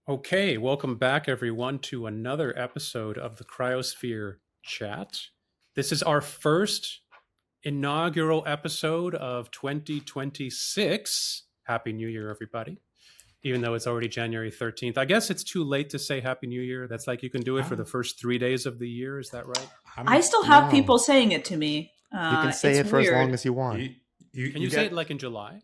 Okay, welcome back, everyone, to another episode of the Cryosphere Chat. This is our first inaugural episode of 2026. Happy New Year, everybody. Even though it's already January 13th. I guess it's too late to say Happy New Year. That's like you can do it for the Oh, first 3 days of the year. Is that right? I I'm still have no. people saying it to me. You can say It's it for as long weird. as you want. You, Can you you say it get like in July?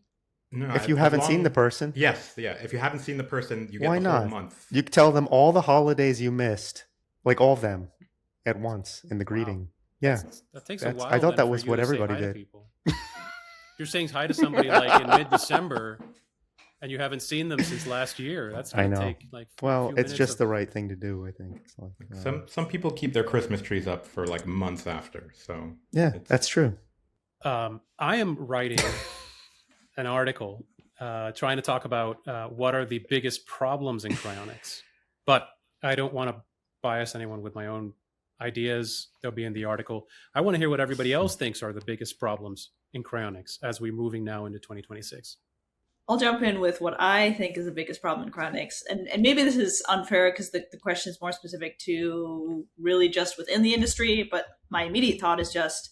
no If you as haven't seen the long person, yes, yeah. If you haven't seen the person, you get why the whole not? month. You tell them all the holidays you missed, like all of them, at once in the Wow. greeting. Yeah, That takes a that's. I while thought then that for was you what to say everybody hi to did. people. You're saying hi to somebody like in mid-December and you haven't seen them since last year. That's I going to know. take like a Well, few it's minutes just of the right thing to do. I think it's like. Some people keep their Christmas trees up for like months after. So Yeah, it's that's true. I am writing an article trying to talk about what are the biggest problems in cryonics. But I don't want to bias anyone with my own ideas. They'll be in the article. I want to hear what everybody else thinks are the biggest problems in cryonics as we're moving now into 2026. I'll jump in with what I think is the biggest problem in cryonics. And maybe this is unfair because the question is more specific to really just within the industry, but my immediate thought is just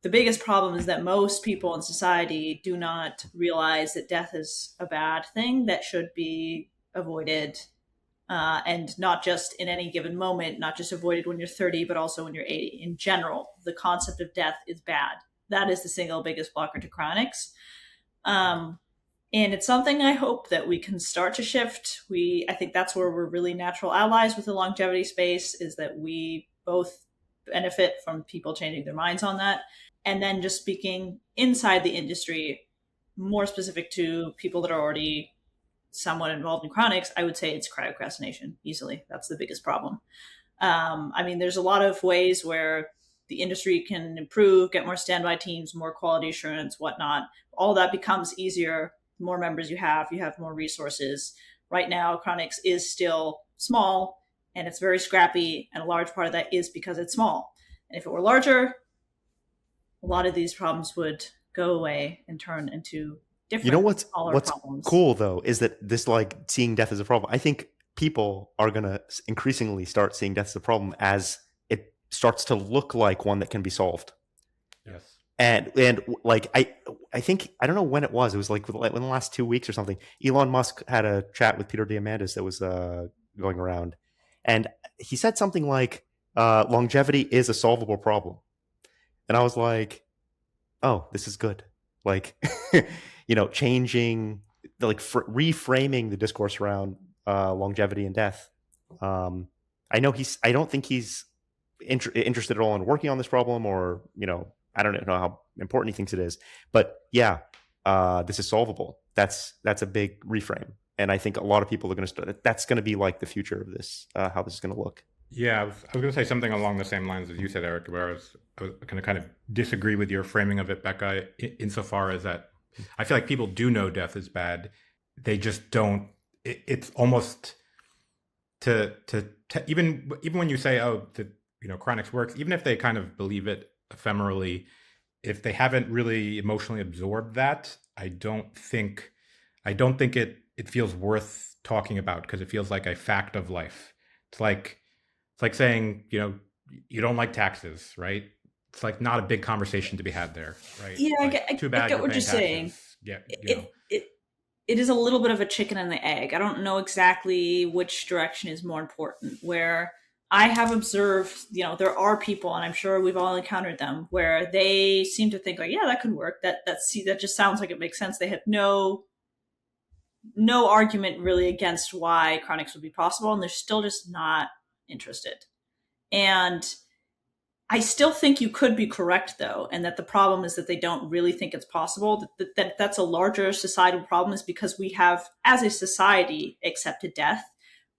the biggest problem is that most people in society do not realize that death is a bad thing that should be avoided. And not just in any given moment, not just avoided when you're 30, but also when you're 80. In general, the concept of death is bad. That is the single biggest blocker to cryonics. And it's something I hope that we can start to shift. I think that's where we're really natural allies with the longevity space, is that we both benefit from people changing their minds on that. And then just speaking inside the industry, more specific to people that are already somewhat involved in chronics, I would say it's cryocrastination easily. That's the biggest problem. I mean, there's a lot of ways where the industry can improve, get more standby teams, more quality assurance, whatnot. All that becomes easier. The more members you have more resources. Right now, chronics is still small and it's very scrappy. And a large part of that is because it's small. And if it were larger, a lot of these problems would go away and turn into different, You know what's problems. cool though is that this like seeing death as a problem. I think people are gonna increasingly start seeing death as a problem as it starts to look like one that can be solved. yes. And like I think I don't know when it was. It was like within the last 2 weeks or something. Elon Musk had a chat with Peter Diamandis that was going around, and he said something like longevity is a solvable problem. And I was like, oh, this is good. Like, changing, like reframing the discourse around longevity and death. I don't think he's interested at all in working on this problem, or I don't know how important he thinks it is. But yeah, this is solvable. That's a big reframe, and I think a lot of people are going to start. That's going to be like the future of this, how this is going to look. Yeah, I was going to say something along the same lines as you said, Eric, where I was going to kind of disagree with your framing of it, Becca, insofar as that I feel like people do know death is bad. They just don't. It's almost to even when you say, oh, chronics works, even if they kind of believe it ephemerally, if they haven't really emotionally absorbed that, I don't think it feels worth talking about, because it feels like a fact of life. It's like saying, you don't like taxes, right? It's like not a big conversation to be had there, right? Yeah, Like, too bad I get you're what you're paying saying. taxes. Yeah, It is a little bit of a chicken and the egg. I don't know exactly which direction is more important. Where I have observed, there are people, and I'm sure we've all encountered them, where they seem to think like, yeah, that could work. That just sounds like it makes sense. They have no argument really against why chronics would be possible, and they're still just not interested. And I still think you could be correct, though, and that the problem is that they don't really think it's possible. That's a larger societal problem, is because we have, as a society, accepted death.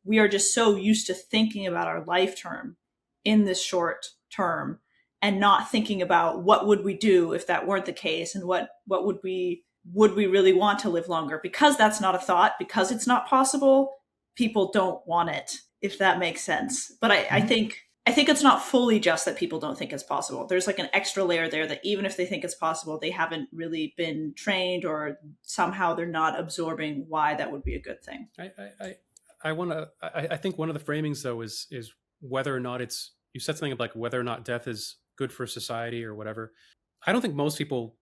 We are just so used to thinking about our life term in this short term, and not thinking about what would we do if that weren't the case, and what would we really want to live longer. Because that's not a thought, because it's not possible, people don't want it, if that makes sense. But I think it's not fully just that people don't think it's possible. There's like an extra layer there that even if they think it's possible, they haven't really been trained, or somehow they're not absorbing why that would be a good thing. I think one of the framings though is whether or not it's, you said something like whether or not death is good for society or whatever. I don't think most people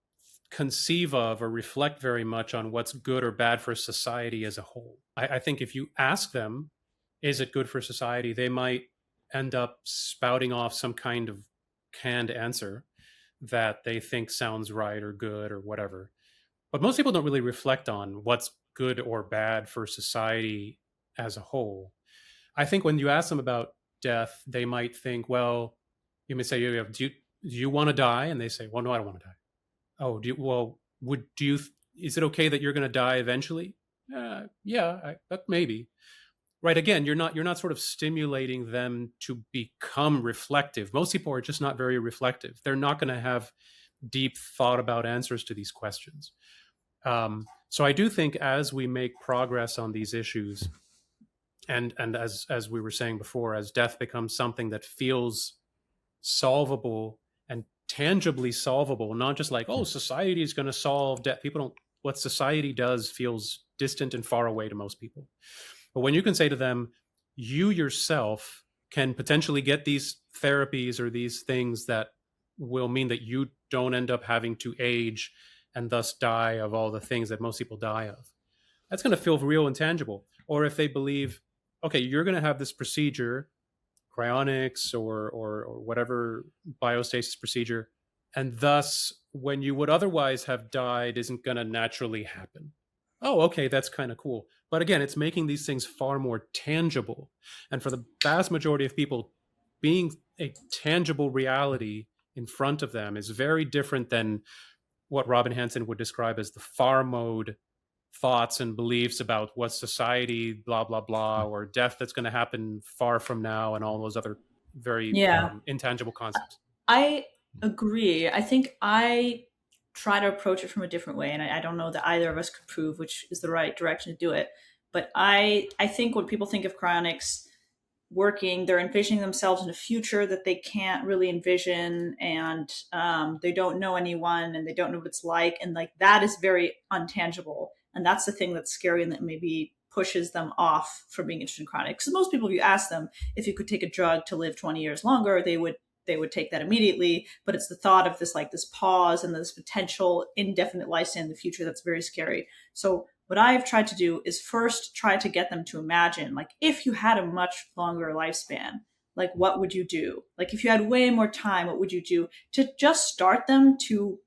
conceive of or reflect very much on what's good or bad for society as a whole. I think if you ask them, is it good for society, they might end up spouting off some kind of canned answer that they think sounds right or good or whatever. But most people don't really reflect on what's good or bad for society as a whole. I think when you ask them about death, they might think, well, you may say, do you want to die? And they say, well, no, I don't want to die. Oh, is it okay that you're going to die eventually? Yeah, maybe. Right. Again, you're not sort of stimulating them to become reflective. Most people are just not very reflective. They're not going to have deep thought about answers to these questions. So I do think as we make progress on these issues, and as we were saying before, as death becomes something that feels solvable and tangibly solvable, not just like, oh, society is going to solve death. People don't, what society does feels distant and far away to most people. But when you can say to them, you yourself can potentially get these therapies or these things that will mean that you don't end up having to age and thus die of all the things that most people die of, that's going to feel real and tangible. Or if they believe, okay, you're going to have this procedure, cryonics or whatever biostasis procedure, and thus when you would otherwise have died isn't going to naturally happen. Oh, okay, that's kind of cool. But again, it's making these things far more tangible. And for the vast majority of people, being a tangible reality in front of them is very different than what Robin Hanson would describe as the far mode thoughts and beliefs about what society, blah, blah, blah, or death that's going to happen far from now and all those other very intangible concepts. I agree. I think I try to approach it from a different way, and I don't know that either of us could prove which is the right direction to do it. But I think when people think of cryonics working, they're envisioning themselves in a future that they can't really envision, and they don't know anyone, and they don't know what it's like, and like that is very untangible, and that's the thing that's scary and that maybe pushes them off from being interested in cryonics. So most people, if you ask them if you could take a drug to live 20 years longer, they would take that immediately. But it's the thought of this pause and this potential indefinite lifespan in the future that's very scary. So what I've tried to do is first try to get them to imagine, like, if you had a much longer lifespan, like, what would you do? Like, if you had way more time, what would you do? To just start them to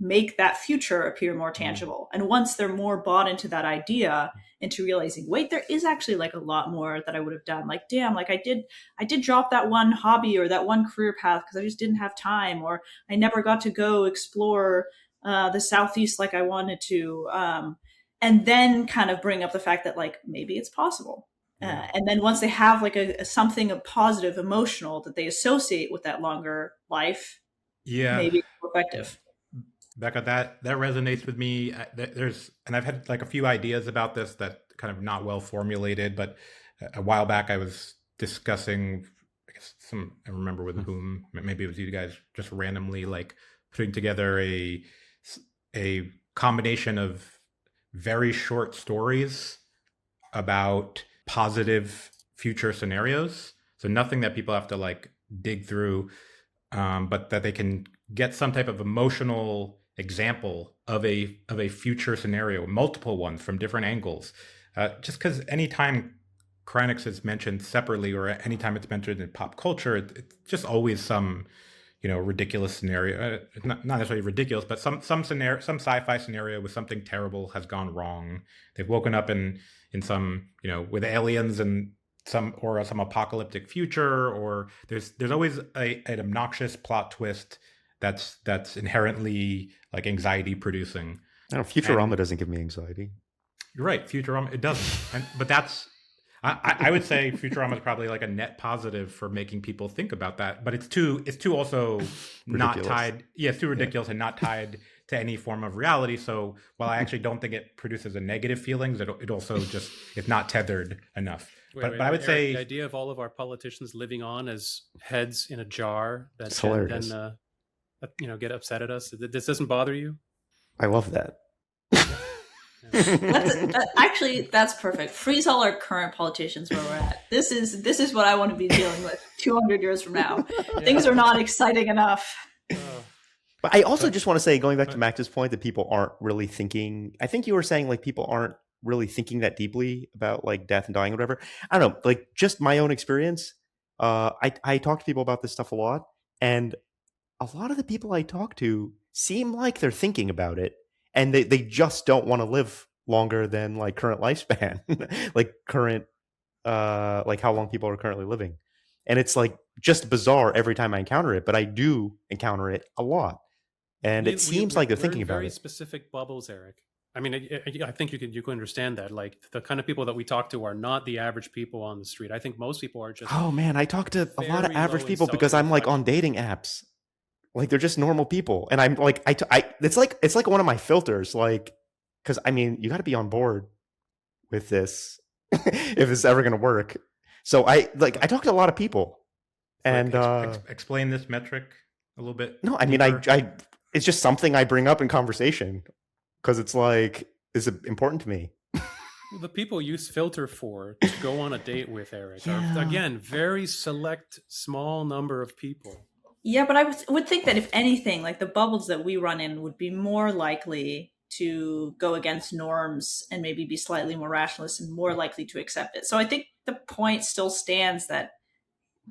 make that future appear more tangible. And once they're more bought into that idea, into realizing, wait, there is actually like a lot more that I would have done. Like, damn, like I did drop that one hobby or that one career path because I just didn't have time, or I never got to go explore the Southeast like I wanted to. And then kind of bring up the fact that like maybe it's possible. And then once they have like a something of positive, emotional that they associate with that longer life, maybe it's more effective. Becca, that resonates with me. And I've had like a few ideas about this that kind of not well formulated, but a while back I was discussing, I guess I remember with whom, maybe it was you guys, just randomly like putting together a combination of very short stories about positive future scenarios. So nothing that people have to like dig through, but that they can get some type of emotional example of a future scenario, multiple ones from different angles. Just because anytime cryonics is mentioned separately or anytime it's mentioned in pop culture, it's just always some, ridiculous scenario. Not necessarily ridiculous, but some scenario, some sci-fi scenario with something terrible has gone wrong. They've woken up in some, with aliens and some apocalyptic future, or there's always an obnoxious plot twist that's inherently like anxiety producing. I don't know, Futurama doesn't give me anxiety. You're right, Futurama, it doesn't. But that's, I would say Futurama is probably like a net positive for making people think about that. But it's too also not tied. Yeah, it's too ridiculous and not tied to any form of reality. So while I actually don't think it produces a negative feelings, it also just, it's not tethered enough. But I would say the idea of all of our politicians living on as heads in a jar that then get upset at us. This doesn't bother you? I love that. Actually, that's perfect. Freeze all our current politicians where we're at. This is what I want to be dealing with 200 years from now. Things are not exciting enough. But I also just want to say, going back to Max's point, that people aren't really thinking. I think you were saying like people aren't really thinking that deeply about like death and dying or whatever. I don't know, like just my own experience. I talk to people about this stuff a lot, and a lot of the people I talk to seem like they're thinking about it, and they just don't want to live longer than like current lifespan, like current like how long people are currently living. And it's like just bizarre every time I encounter it, but I do encounter it a lot. And it seems like they're thinking about very it. Specific bubbles, Eric. I mean, I think you can understand that. Like the kind of people that we talk to are not the average people on the street. I think most people are just. Oh man, I talk to a lot of very average low in people because I'm like on self-reflection. dating apps. Like they're just normal people, and I'm like, it's like one of my filters, like, because I mean, you got to be on board with this if it's ever going to work. So I talk to a lot of people, So and explain this metric a little bit. no, I mean, deeper. I it's just something I bring up in conversation because it's like it's important to me. The people you filter for to go on a date with, Eric, are again very select, small number of people. Yeah, but I would think that if anything, like the bubbles that we run in would be more likely to go against norms and maybe be slightly more rationalist and more likely to accept it. So I think the point still stands that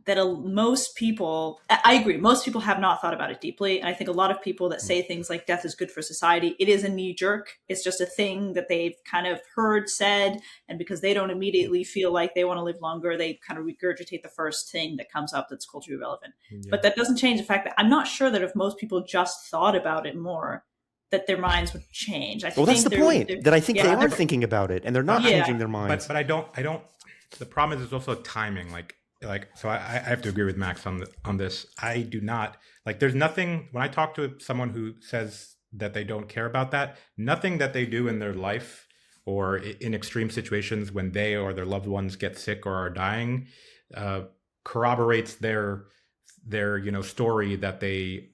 most people, I agree, most people have not thought about it deeply. And I think a lot of people that say things like death is good for society, it is a knee jerk. It's just a thing that they've kind of heard said. And because they don't immediately feel like they want to live longer, they kind of regurgitate the first thing that comes up that's culturally relevant. Yeah. But that doesn't change the fact that I'm not sure that if most people just thought about it more, that their minds would change. Well, that's the point, that I think they are thinking about it and they're not changing their minds. But I don't. The problem is also timing. So I have to agree with Max on this. I do not like. There's nothing when I talk to someone who says that they don't care about that. Nothing that they do in their life or in extreme situations when they or their loved ones get sick or are dying corroborates their story that they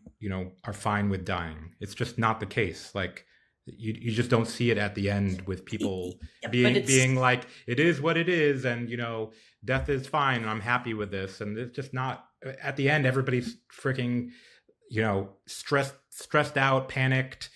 are fine with dying. It's just not the case. Like you just don't see it at the end with people being like, it is what it is, and death is fine, and I'm happy with this. And it's just not. At the end, everybody's freaking stressed out, panicked,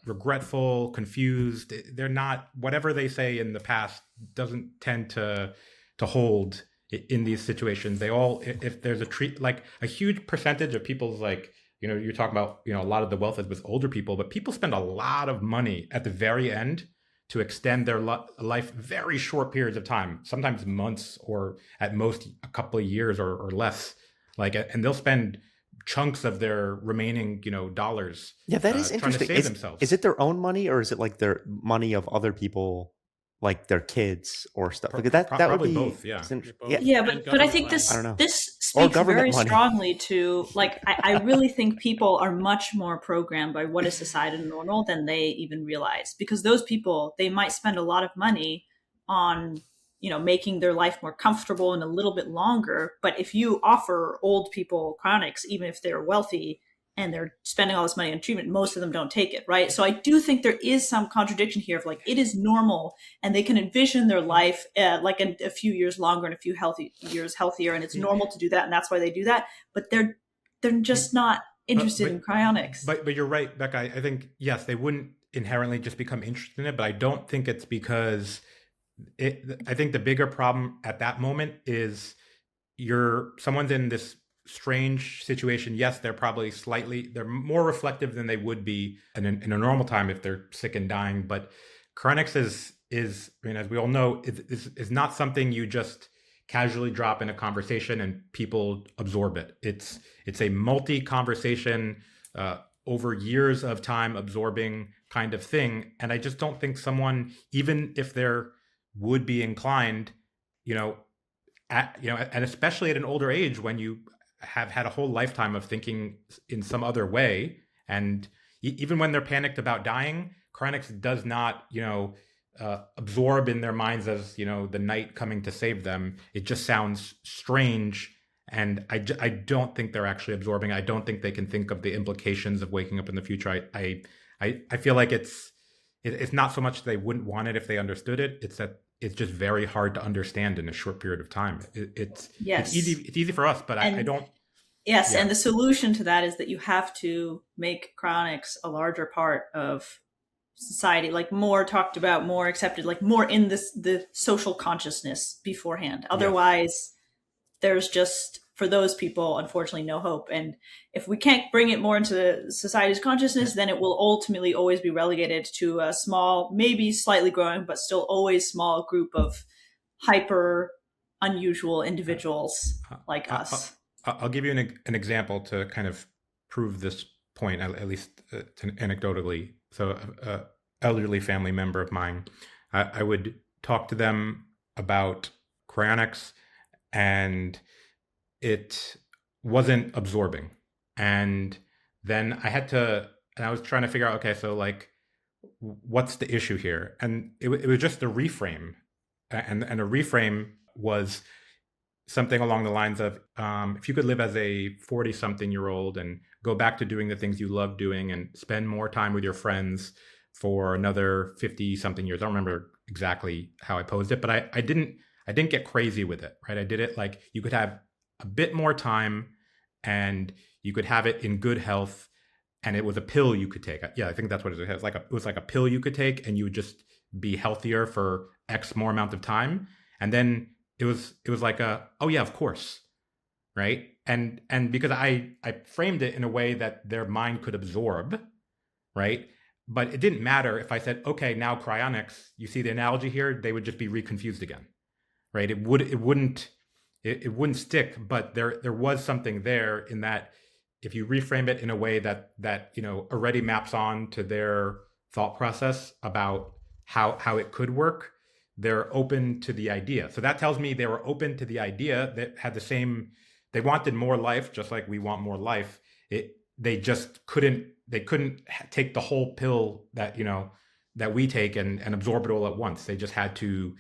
regretful, confused. They're not. Whatever they say in the past doesn't tend to hold in these situations. They all, if there's like a huge percentage of people's like. You're talking about, a lot of the wealth is with older people, but people spend a lot of money at the very end to extend their life very short periods of time, sometimes months or at most a couple of years or less. And they'll spend chunks of their remaining, dollars. Yeah, that is interesting. Trying to save themselves. Is it their own money or is it like their money of other people? Like their kids or stuff like that. That would be both, yeah. Yeah, but I think this speaks very strongly to like I really think people are much more programmed by what is societal normal than they even realize. Because those people, they might spend a lot of money on making their life more comfortable and a little bit longer. But if you offer old people cryonics, even if they're wealthy, and they're spending all this money on treatment, most of them don't take it, right? So I do think there is some contradiction here of like, it is normal and they can envision their life like a few years longer and a few years healthier, and it's normal to do that, and that's why they do that. But they're just not interested in cryonics. But you're right, Becca. I think, yes, they wouldn't inherently just become interested in it, but I don't think it's because I think the bigger problem at that moment is someone's in this strange situation. Yes, they're more reflective than they would be in a normal time if they're sick and dying. But cryonics is I mean, as we all know, is not something you just casually drop in a conversation and people absorb it. It's a multi-conversation over years of time absorbing kind of thing. And I just don't think someone, even if they're would be inclined, and especially at an older age when you have had a whole lifetime of thinking in some other way. And even when they're panicked about dying, cryonics does not, absorb in their minds as, the night coming to save them. It just sounds strange. And I don't think they're actually absorbing. I don't think they can think of the implications of waking up in the future. I feel like it's not so much they wouldn't want it if they understood it. It's that it's just very hard to understand in a short period of time. It's Yes. It's easy for us, but I don't. Yes, Yeah. and the solution to that is that you have to make cryonics a larger part of society, like more talked about, more accepted, like more in the social consciousness beforehand. Otherwise, there's just, for those people, unfortunately, no hope. And if we can't bring it more into society's consciousness, then it will ultimately always be relegated to a small, maybe slightly growing, but still always small group of hyper unusual individuals like us. I'll give you an example to kind of prove this point, at least anecdotally. So, elderly family member of mine, I would talk to them about cryonics, and it wasn't absorbing. And then I was trying to figure out, okay, so like, what's the issue here? And it was just a reframe, and a reframe was something along the lines of, if you could live as a 40-something-year-old and go back to doing the things you love doing and spend more time with your friends for another 50-something years. I don't remember exactly how I posed it, but I didn't get crazy with it, right? I did it like you could have a bit more time and you could have it in good health, and it was a pill you could take. Yeah, I think that's what it is. It was like a pill you could take, and you would just be healthier for X more amount of time. And then it was like oh yeah, of course, right? And because I framed it in a way that their mind could absorb, right? But it didn't matter if I said, okay, now cryonics, you see the analogy here, they would just be reconfused again, right? It wouldn't stick, but there was something there in that if you reframe it in a way that already maps on to their thought process about how it could work, they're open to the idea. So that tells me they were open to the idea, that had the same, they wanted more life, just like we want more life. They just couldn't take the whole pill that that we take and absorb it all at once. They just had to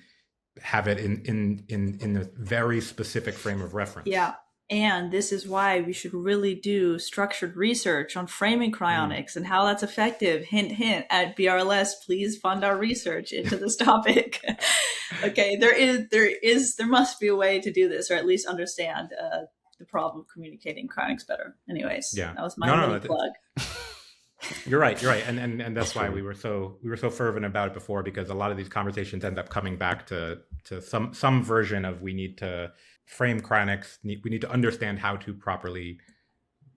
have it in a very specific frame of reference. Yeah. And this is why we should really do structured research on framing cryonics and how that's effective. Hint, hint, at BRLS, please fund our research into this topic. Okay, there must be a way to do this, or at least understand the problem of communicating cryonics better. Anyways, that was my little plug. You're right, and that's why we were so fervent about it before, because a lot of these conversations end up coming back to some version of, we need to frame cryonics. We need to understand how to properly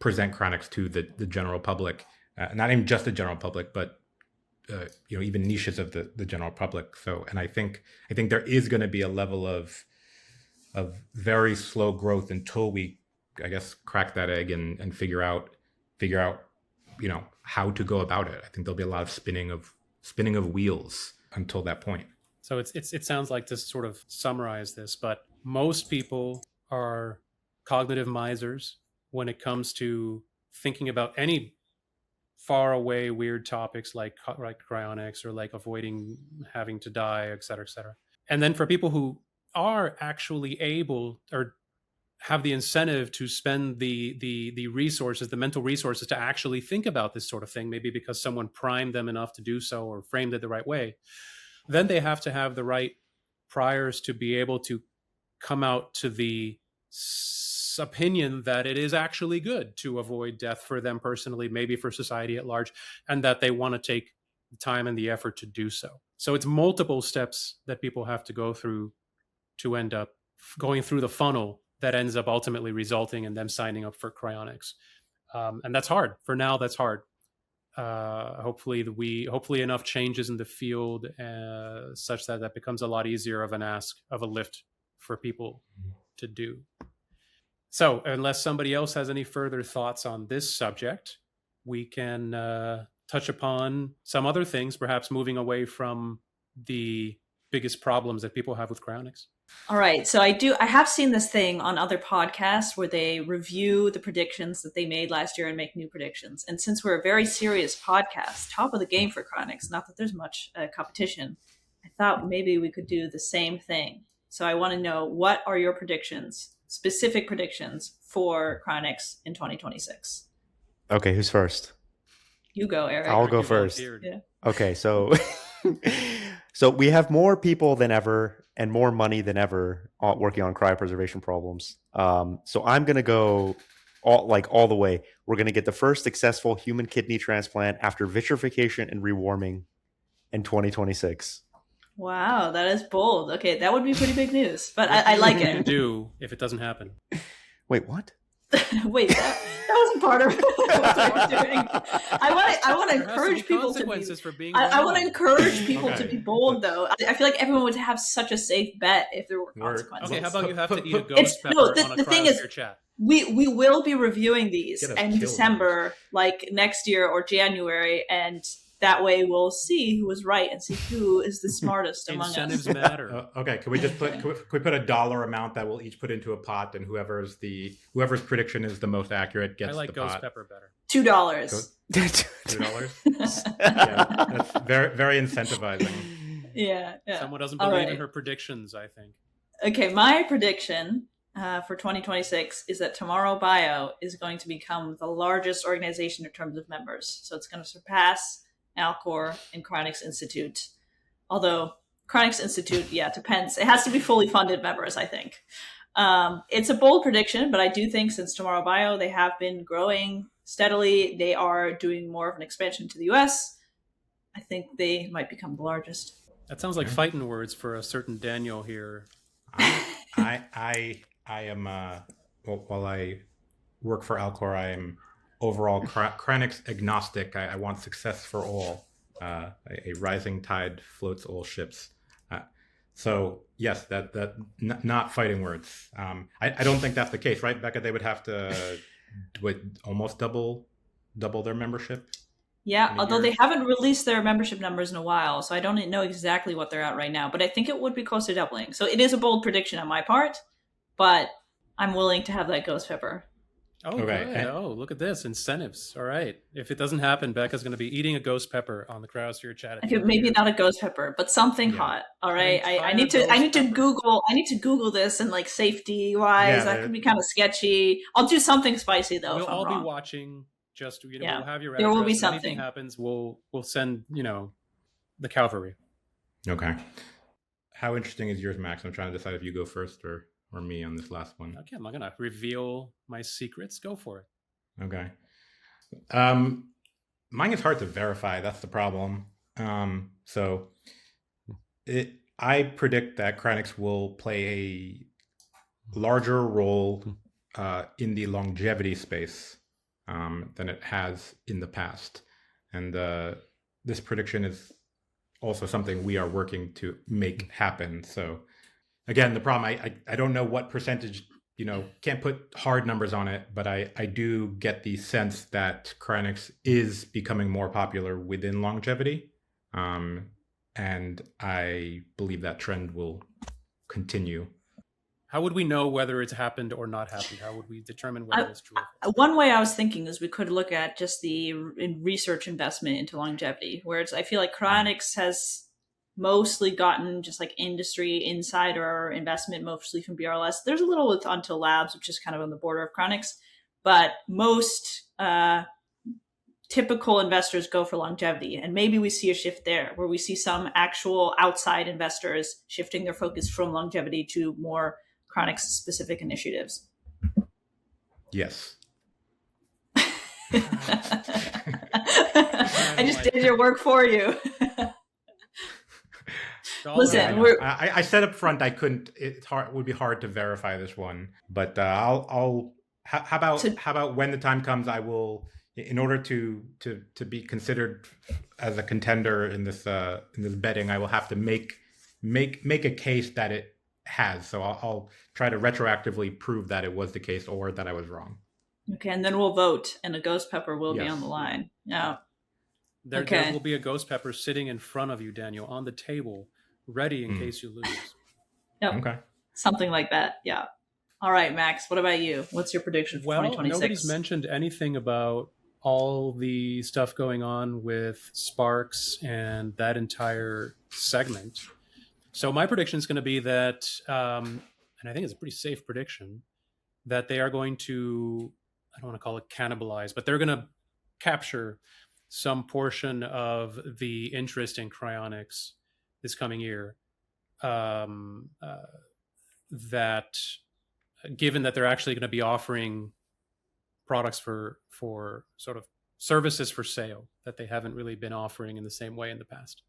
present cryonics to the general public, not even just the general public, but even niches of the general public. So, and I think there is going to be a level of very slow growth until we, I guess, crack that egg and figure out how to go about it. I think there'll be a lot of spinning of wheels until that point. So it sounds like, to sort of summarize this, but most people are cognitive misers when it comes to thinking about any far away weird topics like cryonics, or like avoiding having to die, et cetera, et cetera. And then for people who are actually able or have the incentive to spend the resources, the mental resources, to actually think about this sort of thing, maybe because someone primed them enough to do so or framed it the right way, then they have to have the right priors to be able to come out to the opinion that it is actually good to avoid death for them personally, maybe for society at large, and that they want to take the time and the effort to do so. So it's multiple steps that people have to go through to end up going through the funnel that ends up ultimately resulting in them signing up for cryonics. And that's hard. For now, that's hard. Hopefully enough changes in the field such that becomes a lot easier of a lift for people to do. So unless somebody else has any further thoughts on this subject, we can touch upon some other things, perhaps moving away from the biggest problems that people have with cryonics. All right. So I have seen this thing on other podcasts where they review the predictions that they made last year and make new predictions. And since we're a very serious podcast, top of the game for cryonics, not that there's much competition, I thought maybe we could do the same thing. So I want to know, what are your predictions, specific predictions for cryonics in 2026? Okay, who's first? You go, Eric. I'll go You first. volunteered. Yeah. Okay, so so we have more people than ever and more money than ever working on cryopreservation problems. So I'm gonna go all the way. We're gonna get the first successful human kidney transplant after vitrification and rewarming in 2026. Wow, that is bold. Okay, that would be pretty big news, but What I like do you it. do if it doesn't happen? Wait, what? Wait, that wasn't part of what we're doing. I want to There has to be encourage people to be. consequences for being I wrong. want to encourage people to Okay. be bold, though. I feel like everyone would have such a safe bet if there were We're- consequences. Okay, how about you have to eat a It's- ghost no, pepper on a the thing is- Cryosphere Chat? We will be reviewing these Get us in killed. December, like next year or January, and that way we'll see who was right and see who is the smartest among us. Incentives matter. Okay, can we just put can we put a dollar amount that we'll each put into a pot, and whoever's prediction is the most accurate I gets like the ghost pot. pepper better. $2. $2. Yeah, that's very very incentivizing. Yeah. Someone doesn't All believe in right. her predictions, I think. Okay, my prediction for 2026 is that Tomorrow Bio is going to become the largest organization in terms of members. So it's going to surpass Alcor and Cryonics Institute. Although Cryonics Institute, yeah, it depends. It has to be fully funded members, I think. It's a bold prediction, but I do think since Tomorrow Bio, they have been growing steadily. They are doing more of an expansion to the US. I think they might become the largest. That sounds like Okay. fighting words for a certain Daniel here. I am while I work for Alcor, I am overall cryonics agnostic. I want success for all. A rising tide floats all ships. So yes, that not fighting words. I don't think that's the case, right, Becca? They would have to almost double their membership. Yeah, Many although they years. haven't released their membership numbers in a while, so I don't know exactly what they're at right now, but I think it would be close to doubling. So it is a bold prediction on my part, but I'm willing to have that ghost pepper. Oh, Okay, good. and- Oh, look at this. Incentives. All right. If it doesn't happen, Becca's going to be eating a ghost pepper on the Cryosphere Chat. at the Okay, end of the maybe year. not a ghost pepper, but something Yeah. hot. All right, I entire need to ghost pepper. Google this and like safety wise, Yeah, that could be kind of sketchy. I'll do something spicy though. We'll if I'm all wrong. be watching. Just Yeah. we'll have your There address. will be If anything something. happens, we'll send the cavalry. Okay. How interesting is yours, Max? I'm trying to decide if you go first or me on this last one. Okay, I'm not gonna reveal my secrets. Go for it. Okay. Mine is hard to verify. That's the problem. So I predict that cryonics will play a larger role in the longevity space than it has in the past. And this prediction is also something we are working to make happen. So again, the problem, I don't know what percentage, can't put hard numbers on it, but I do get the sense that cryonics is becoming more popular within longevity. And I believe that trend will continue. How would we know whether it's happened or not happened? How would we determine whether it's true? One way I was thinking is we could look at just the research investment into longevity, whereas I feel like cryonics has mostly gotten just like industry insider investment, mostly from BRLS. There's a little with Until Labs, which is kind of on the border of cryonics, but most typical investors go for longevity. And maybe we see a shift there where we see some actual outside investors shifting their focus from longevity to more cryonics specific initiatives. Yes. I just did your work for you. Listen, Yeah, I know. we're- I said up front I couldn't. It would be hard to verify this one, but How about when the time comes, I will, in order to be considered as a contender in this betting, I will have to make a case that it has. So I'll try to retroactively prove that it was the case or that I was wrong. Okay, and then we'll vote, and a ghost pepper will be Yes. on the line. Yeah. There Okay. will be a ghost pepper sitting in front of you, Daniel, on the table, ready in case you lose. Yep. Okay. Something like that. Yeah. All right, Max, what about you? What's your prediction for Well, 2026? nobody's mentioned anything about all the stuff going on with Sparks and that entire segment. So my prediction is going to be that, and I think it's a pretty safe prediction, that they are going to, I don't want to call it cannibalize, but they're going to capture some portion of the interest in cryonics this coming year, that given that they're actually going to be offering products for sort of services for sale that they haven't really been offering in the same way in the past,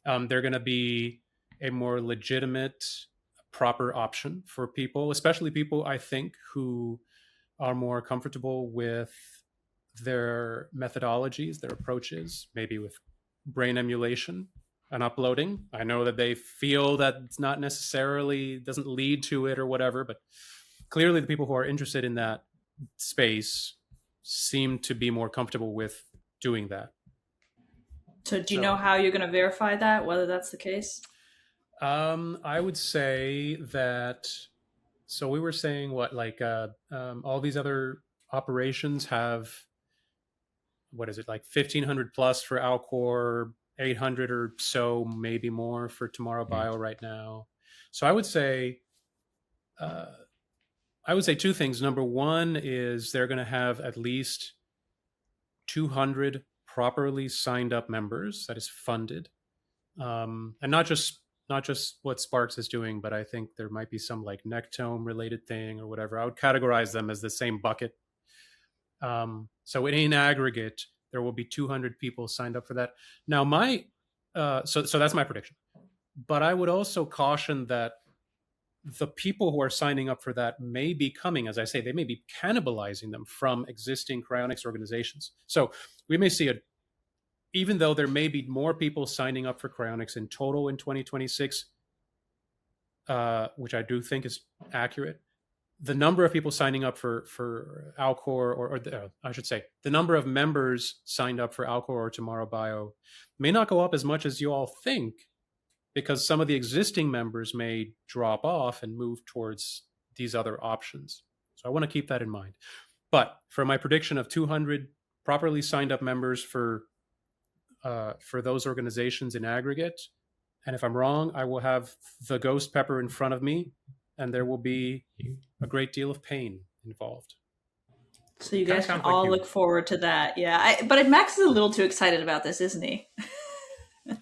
they're going to be a more legitimate, proper option for people, especially people, I think, who are more comfortable with their methodologies, their approaches, maybe with brain emulation and uploading. I know that they feel that it's not necessarily, doesn't lead to it or whatever, but clearly the people who are interested in that space seem to be more comfortable with doing that. So do you know how you're going to verify that, whether that's the case? I would say that, so we were saying what, like all these other operations have, what is it, like 1,500 plus for Alcor, 800 or so, maybe more for Tomorrow Bio right now. So I would say two things. Number one is they're going to have at least 200 properly signed up members that is funded, and not just what Sparks is doing, but I think there might be some like Nectome related thing or whatever. I would categorize them as the same bucket. So in aggregate, there will be 200 people signed up for that. Now, so that's my prediction. But I would also caution that the people who are signing up for that may be coming, as I say, they may be cannibalizing them from existing cryonics organizations. So we may see even though there may be more people signing up for cryonics in total in 2026, which I do think is accurate, the number of people signing up for Alcor, or I should say, the number of members signed up for Alcor or Tomorrow Bio may not go up as much as you all think, because some of the existing members may drop off and move towards these other options. So I want to keep that in mind. But for my prediction of 200 properly signed up members for those organizations in aggregate, and if I'm wrong, I will have the ghost pepper in front of me, and there will be a great deal of pain involved. So you guys can all look forward to that. Yeah, but Max is a little too excited about this, isn't he?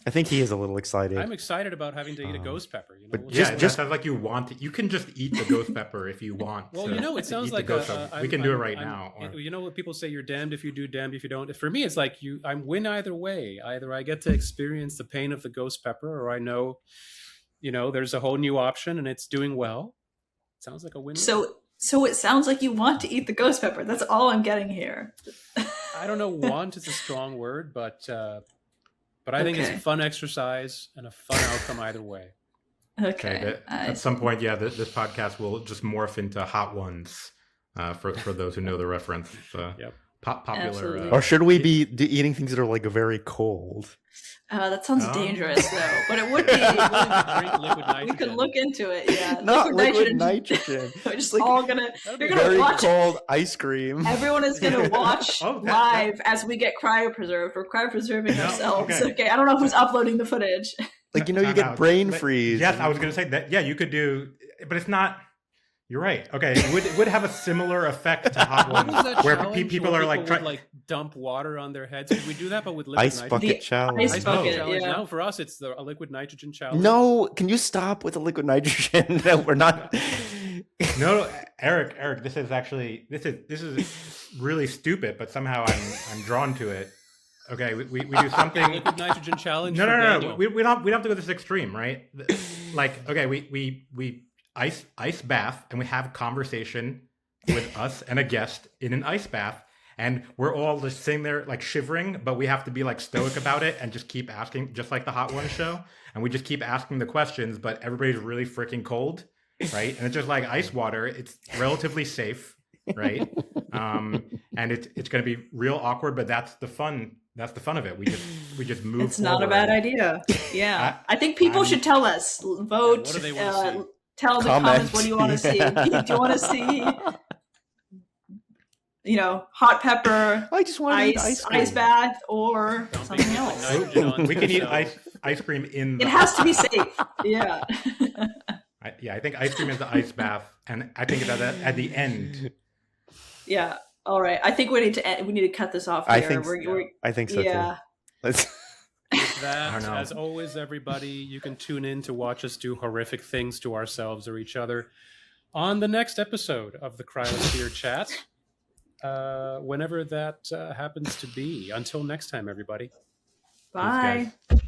I think he is a little excited. I'm excited about having to eat a ghost pepper. You know? But just sounds like you want it. You can just eat the ghost pepper if you want. Well, it sounds like we can do it right now. You know what people say? You're damned if you do, damned if you don't. For me, it's like I win either way. Either I get to experience the pain of the ghost pepper, or I know, there's a whole new option and it's doing well. Sounds like a win. So it sounds like you want to eat the ghost pepper. That's all I'm getting here. I don't know. Want is a strong word, but I think it's a fun exercise and a fun outcome either way. Okay. At some point, this podcast will just morph into Hot Ones for those who know the reference. Yep. Popular. Or should we be eating things that are like very cold? That sounds dangerous, though. But it would be. Liquid nitrogen. We could look into it. Yeah, not liquid nitrogen. We're just all gonna. You're gonna very watch cold ice cream. Everyone is gonna watch live as we get cryopreserved. We're cryopreserving ourselves. Okay, I don't know who's uploading the footage. Like you get brain freeze. Yes, I was gonna say that. Yeah, you could do, but it's not. You're right. Okay, it would have a similar effect to Hot Ones, where people are like dump water on their heads. Could we do that, but with liquid ice bucket challenge? Ice bucket challenge. Yeah. No, for us, it's a liquid nitrogen challenge. No, can you stop with the liquid nitrogen? No, we're not. No, Eric. This is really stupid, but somehow I'm drawn to it. Okay, we do something. Liquid nitrogen challenge. No. We don't have to go this extreme, right? Like, okay, we ice bath, and we have conversation with us and a guest in an ice bath, and we're all just sitting there like shivering, but we have to be like stoic about it and just keep asking, just like the Hot One show, and we just keep asking the questions, but everybody's really freaking cold, right? And it's just like ice water. It's relatively safe, right? And it's going to be real awkward, but that's the fun. That's the fun of it. We just move. It's not a bad idea. Yeah, I think people should tell us. Vote. What do they want to see? Tell in the comments, what do you want to see? Do you want to see, hot pepper, I just want ice bath, or something else? We can eat ice cream in. It has to be safe. Yeah. I think ice cream is the ice bath, and I think that at the end. Yeah. All right, I think we need to cut this off here. I think I think so yeah. too. Let's. With I that, don't know. as always, everybody, you can tune in to watch us do horrific things to ourselves or each other on the next episode of the Cryosphere Chat, whenever that happens to be. Until next time, everybody. Bye. Thanks, guys.